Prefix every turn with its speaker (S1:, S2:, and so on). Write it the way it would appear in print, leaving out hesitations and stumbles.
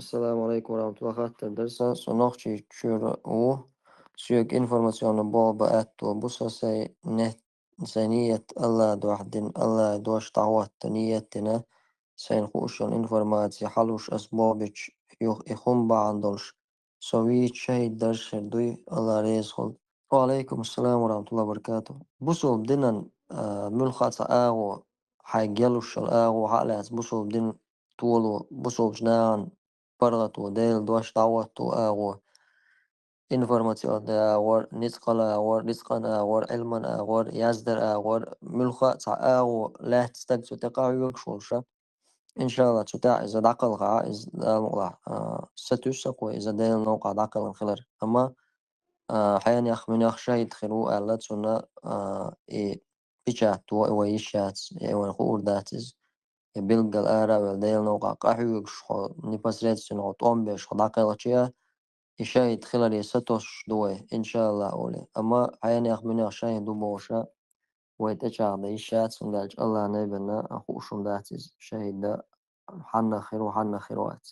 S1: Assalamu alaikum warahmatullahi wabarakatuh. Så nog köra och sök informationen بابا بص سي نية الله دوحدين الله دوش تعوات نيتنا سينخوشون informatie حلوش أسبابش يخون بعندلش سويت شهيد درش دوي الله ريزخل وعليكم السلام ورحمة الله وبركاته بصوا بدنا ملخص آغو حيجلوش الآغو حقلت بصوا بدنا طولو بصوا بجنان برغتو ديل دوش تعواتو آغو information ağır, nitqal ağır, rizqan ağır, ilman ağır, yazdır ağır, ملخص ağır, لا تستقصوا تقاعد شولشة إن شاء الله تتاع إذا دعقل غا إذا نقطع ستوسق وإذا ديل نوقع دعقل خلر أما حيان يخ من يخشى يدخلوا على تسونا إيه بيشات ويشات ونقول ذاتز بيلقى الآراء والديل نوقع قاحي شخو نبصرت سنو طعم بيش دعقل شيء يشاهد خلال ستوش دوي إن شاء الله أولي أما حياني أخمني أخشاهد دو بوشا ويتجع دي شات سنجالج الله نبنا أخوشم داتز شاهد دا حنا خير وحنا خيروات